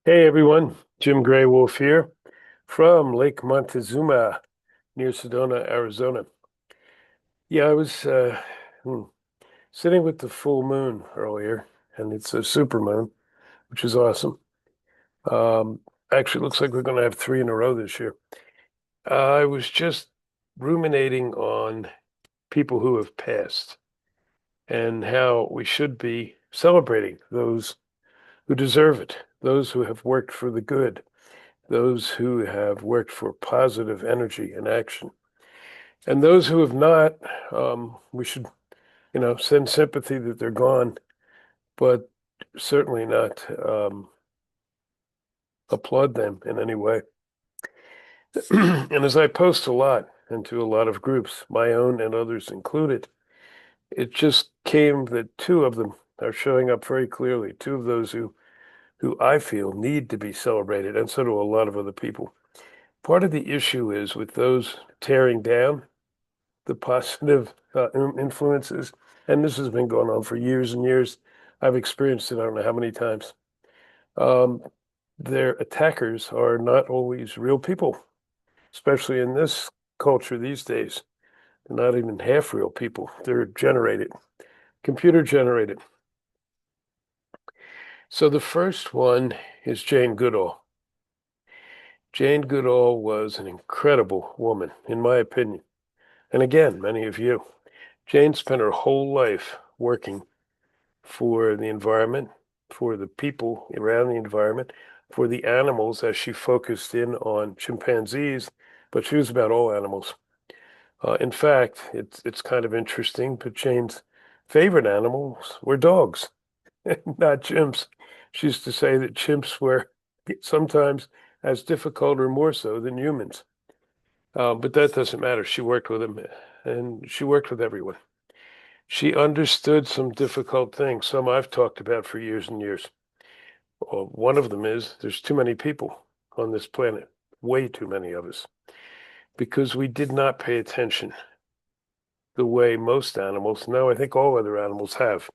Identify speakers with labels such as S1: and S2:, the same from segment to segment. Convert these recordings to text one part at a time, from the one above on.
S1: Hey everyone, Jim Gray Wolf here from Lake Montezuma near Sedona, Arizona. Yeah, I was sitting with the full moon earlier, and it's a super moon, which is awesome. Um, Actually, it looks like we're going to have three in a row this year. I was just ruminating on people who have passed and how we should be celebrating those who deserve it, those who have worked for the good, those who have worked for positive energy and action. And those who have not, we should, send sympathy that they're gone, but certainly not applaud them in any way. And as I post a lot into a lot of groups, my own and others included, it just came that two of them are showing up very clearly. Two of those who I feel need to be celebrated, and so do a lot of other people. Part of the issue is with those tearing down the positive influences. And this has been going on for years and years. I've experienced it, I don't know how many times. Um, their attackers are not always real people, especially in this culture these days. They're not even half real people. They're generated, computer generated. So the first one is Jane Goodall. Jane Goodall was an incredible woman, in my opinion. And again, many of you. Jane spent her whole life working for the environment, for the people around the environment, for the animals as she focused in on chimpanzees, but she was about all animals. In fact, it's kind of interesting, but Jane's favorite animals were dogs, not chimps. She used to say that chimps were sometimes as difficult or more so than humans. But that doesn't matter. She worked with them, and she worked with everyone. She understood some difficult things, some I've talked about for years and years. Well, one of them is there's too many people on this planet, way too many of us, because we did not pay attention the way most animals, no, I think all other animals have.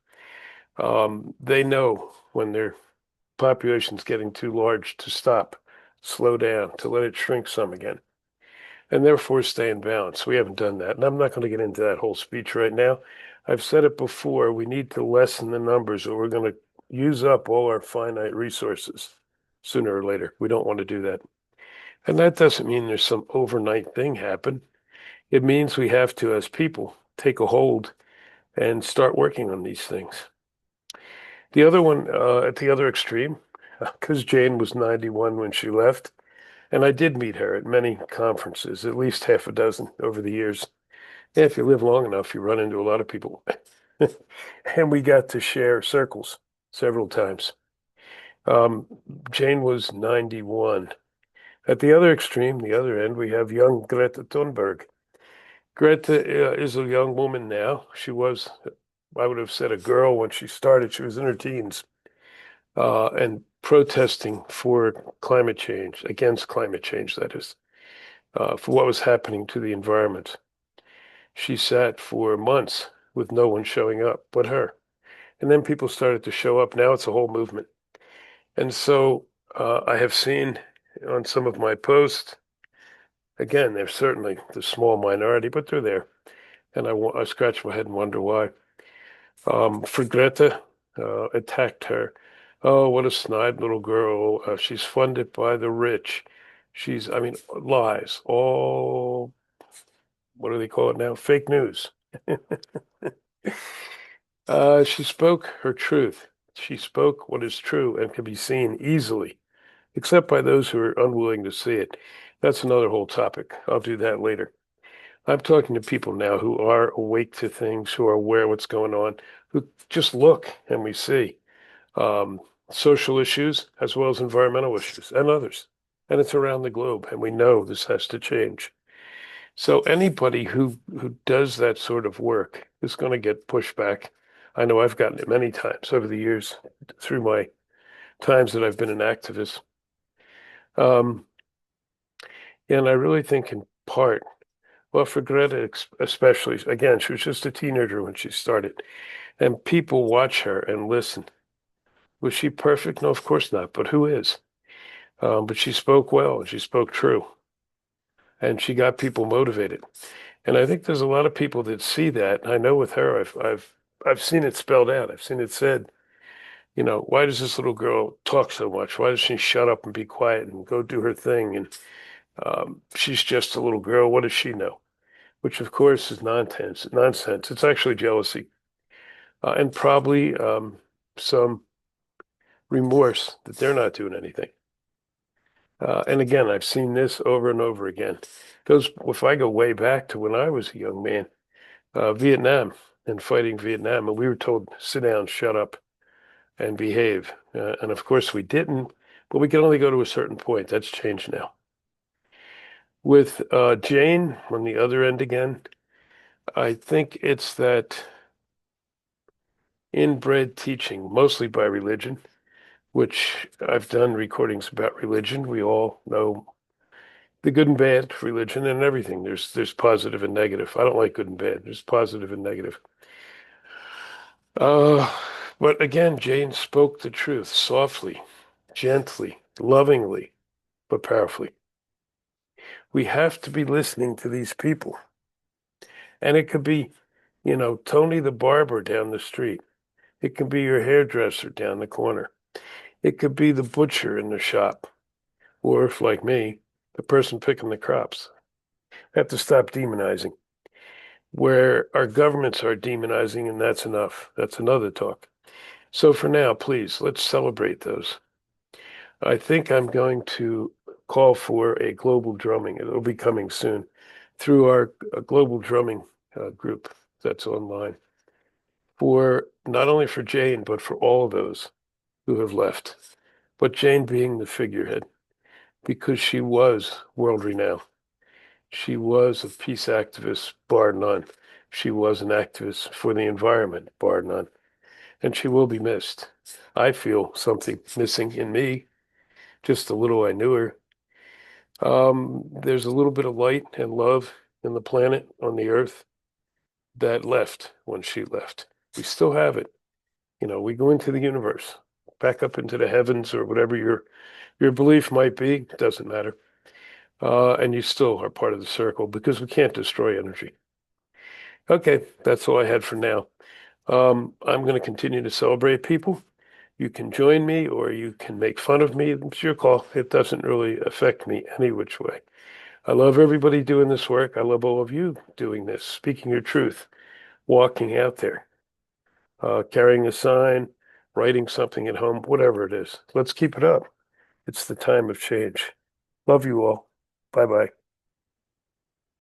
S1: They know when their population's getting too large to stop, slow down, to let it shrink some again, and therefore stay in balance. We haven't done that. And I'm not going to get into that whole speech right now. I've said it before, we need to lessen the numbers or we're going to use up all our finite resources sooner or later. We don't want to do that. And that doesn't mean there's some overnight thing happen. It means we have to, as people, take a hold and start working on these things. The other one, at the other extreme, because Jane was 91 when she left, and I did meet her at many conferences, at least half a dozen over the years. Yeah, if you live long enough, you run into a lot of people. And we got to share circles several times. Um, Jane was 91. At the other extreme, the other end, we have young Greta Thunberg. Greta is a young woman now. She was, I would have said, a girl when she started. She was in her teens and protesting for climate change, against climate change, that is, for what was happening to the environment. She sat for months with no one showing up but her. And then people started to show up. Now it's a whole movement. And so I have seen on some of my posts, again, they're certainly the small minority, but they're there. And I scratch my head and wonder why. For Greta, attacked her. Oh, what a snide little girl. She's funded by the rich. I mean, lies. All, what do they call it now? Fake news. She spoke her truth. She spoke what is true and can be seen easily, except by those who are unwilling to see it. That's another whole topic. I'll do that later. I'm talking to people now who are awake to things, who are aware of what's going on, who just look and we see um, social issues as well as environmental issues and others. And it's around the globe, and we know this has to change. So anybody who does that sort of work is going to get pushback. I know I've gotten it many times over the years through my times that I've been an activist. Um, and I really think in part, well, for Greta especially, again, she was just a teenager when she started, and people watch her and listen. Was she perfect? No, of course not. But who is? But she spoke well and she spoke true and she got people motivated. And I think there's a lot of people that see that. I know with her, I've seen it spelled out. I've seen it said, why does this little girl talk so much? Why does she shut up and be quiet and go do her thing? And she's just a little girl. What does she know? Which, of course, is nonsense. Nonsense. It's actually jealousy and probably some remorse that they're not doing anything. And again, I've seen this over and over again. Because if I go way back to when I was a young man, Vietnam and fighting Vietnam, and we were told, sit down, shut up, and behave. And of course, we didn't, but we can only go to a certain point. That's changed now. With Jane on the other end again, I think it's that inbred teaching, mostly by religion, which I've done recordings about religion. We all know the good and bad religion and everything. There's positive and negative. I don't like good and bad. There's positive and negative. Uh, but again, Jane spoke the truth softly, gently, lovingly, but powerfully. We have to be listening to these people. And it could be, Tony the barber down the street. It could be your hairdresser down the corner. It could be the butcher in the shop. Or if, like me, the person picking the crops. We have to stop demonizing. Where our governments are demonizing, and that's enough. That's another talk. So for now, please, let's celebrate those. I think I'm going to call for a global drumming. It'll be coming soon through our global drumming group that's online for not only for Jane, but for all of those who have left. But Jane being the figurehead because she was world renowned. She was a peace activist, bar none. She was an activist for the environment, bar none. And she will be missed. I feel something missing in me, just a little I knew her. There's a little bit of light and love in the planet on the earth that left when she left. We still have it. We go into the universe, back up into the heavens or whatever your belief might be. It doesn't matter. And you still are part of the circle because we can't destroy energy. Okay, that's all I had for now. I'm going to continue to celebrate people. You can join me or you can make fun of me. It's your call. It doesn't really affect me any which way. I love everybody doing this work. I love all of you doing this, speaking your truth, walking out there, carrying a sign, writing something at home, whatever it is. Let's keep it up. It's the time of change. Love you all. Bye bye.